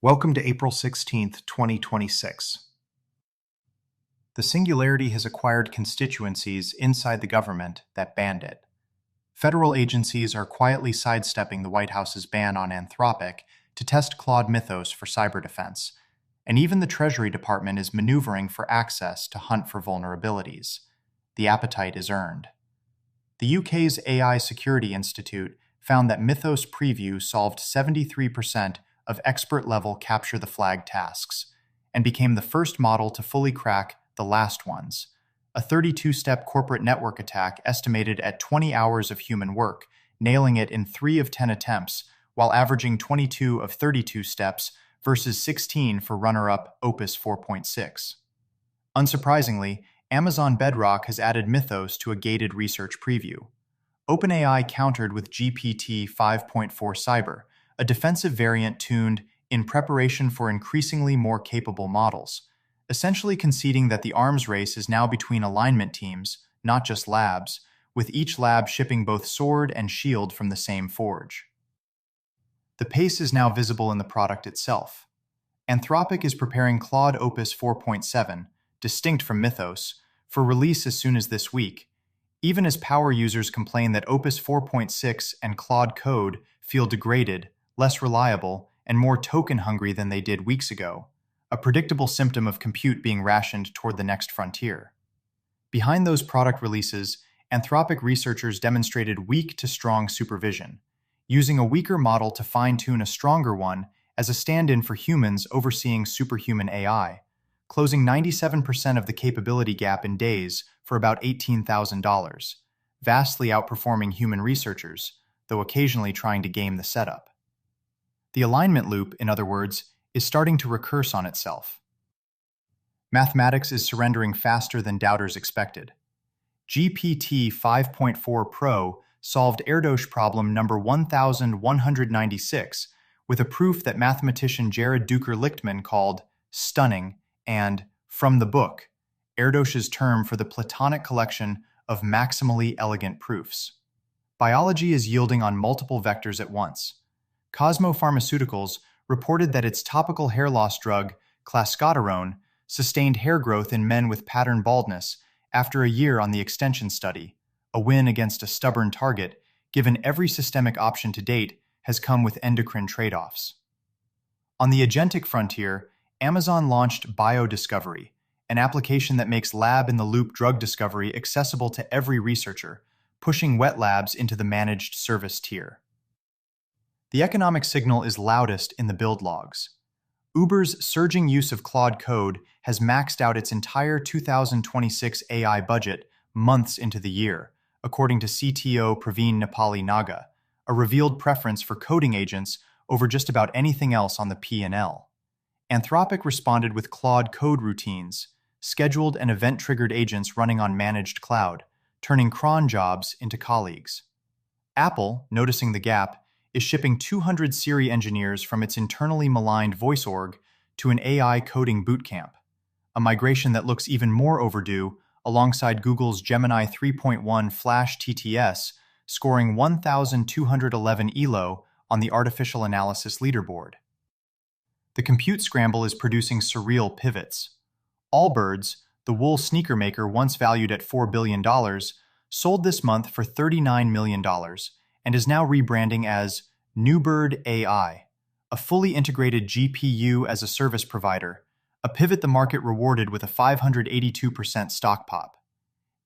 Welcome to April 16th, 2026. The Singularity has acquired constituencies inside the government that banned it. Federal agencies are quietly sidestepping the White House's ban on Anthropic to test Claude Mythos for cyber defense, and even the Treasury Department is maneuvering for access to hunt for vulnerabilities. The appetite is earned. The UK's AI Security Institute found that Mythos Preview solved 73% of expert-level capture-the-flag tasks, and became the first model to fully crack the last ones, a 32-step corporate network attack estimated at 20 hours of human work, nailing it in 3 of 10 attempts, while averaging 22 of 32 steps versus 16 for runner-up Opus 4.6. Unsurprisingly, Amazon Bedrock has added Mythos to a gated research preview. OpenAI countered with GPT 5.4 Cyber, a defensive variant tuned in preparation for increasingly more capable models, essentially conceding that the arms race is now between alignment teams, not just labs, with each lab shipping both sword and shield from the same forge. The pace is now visible in the product itself. Anthropic is preparing Claude Opus 4.7, distinct from Mythos, for release as soon as this week, even as power users complain that Opus 4.6 and Claude Code feel degraded, less reliable, and more token-hungry than they did weeks ago, a predictable symptom of compute being rationed toward the next frontier. Behind those product releases, Anthropic researchers demonstrated weak to strong supervision, using a weaker model to fine-tune a stronger one as a stand-in for humans overseeing superhuman AI, closing 97% of the capability gap in days for about $18,000, vastly outperforming human researchers, though occasionally trying to game the setup. The alignment loop, in other words, is starting to recurse on itself. Mathematics is surrendering faster than doubters expected. GPT 5.4 Pro solved Erdos problem number 1196 with a proof that mathematician Jared Duker-Lichtman called stunning and from the book, Erdős's term for the Platonic collection of maximally elegant proofs. Biology is yielding on multiple vectors at once. Cosmo Pharmaceuticals reported that its topical hair loss drug, clascoterone, sustained hair growth in men with pattern baldness after a year on the extension study, a win against a stubborn target, given every systemic option to date has come with endocrine trade-offs. On the agentic frontier, Amazon launched BioDiscovery, an application that makes lab-in-the-loop drug discovery accessible to every researcher, pushing wet labs into the managed service tier. The economic signal is loudest in the build logs. Uber's surging use of Claude Code has maxed out its entire 2026 AI budget months into the year, according to CTO Praveen Nepali Naga, a revealed preference for coding agents over just about anything else on the P&L. Anthropic responded with Claude Code routines, scheduled and event-triggered agents running on managed cloud, turning cron jobs into colleagues. Apple, noticing the gap, is shipping 200 Siri engineers from its internally maligned voice org to an AI coding bootcamp, a migration that looks even more overdue alongside Google's Gemini 3.1 Flash TTS scoring 1,211 ELO on the artificial analysis leaderboard. The compute scramble is producing surreal pivots. Allbirds, the wool sneaker maker once valued at $4 billion, sold this month for $39 million, and is now rebranding as Newbird AI, a fully integrated GPU as a service provider, a pivot the market rewarded with a 582% stock pop.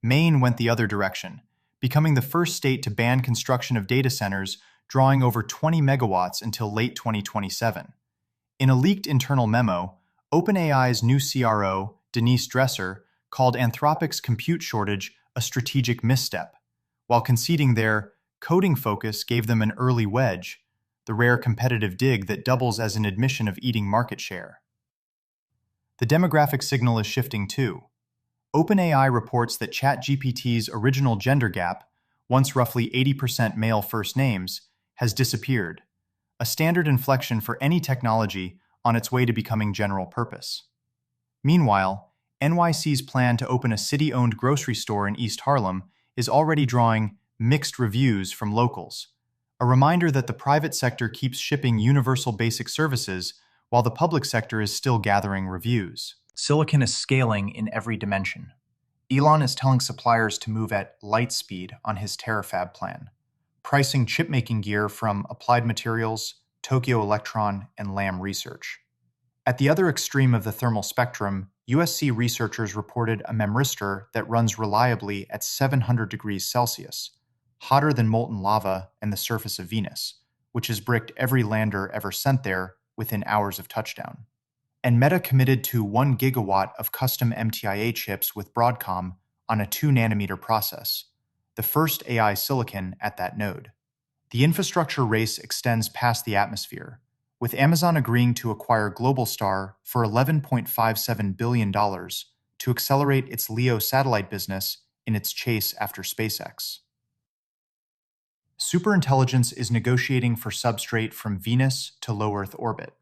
Maine went the other direction, becoming the first state to ban construction of data centers drawing over 20 megawatts until late 2027. In a leaked internal memo, OpenAI's new CRO, Denise Dresser, called Anthropic's compute shortage a strategic misstep, while conceding their coding focus gave them an early wedge, the rare competitive dig that doubles as an admission of eating market share. The demographic signal is shifting too. OpenAI reports that ChatGPT's original gender gap, once roughly 80% male first names, has disappeared, a standard inflection for any technology on its way to becoming general purpose. Meanwhile, NYC's plan to open a city-owned grocery store in East Harlem is already drawing mixed reviews from locals, a reminder that the private sector keeps shipping universal basic services while the public sector is still gathering reviews. Silicon is scaling in every dimension. Elon is telling suppliers to move at light speed on his Terafab plan, pricing chip-making gear from Applied Materials, Tokyo Electron, and Lam Research. At the other extreme of the thermal spectrum, USC researchers reported a memristor that runs reliably at 700 degrees Celsius, hotter than molten lava and the surface of Venus, which has bricked every lander ever sent there within hours of touchdown. And Meta committed to 1 gigawatt of custom MTIA chips with Broadcom on a 2-nanometer process, the first AI silicon at that node. The infrastructure race extends past the atmosphere, with Amazon agreeing to acquire Globalstar for $11.57 billion to accelerate its LEO satellite business in its chase after SpaceX. Superintelligence is negotiating for substrate from Venus to low Earth orbit.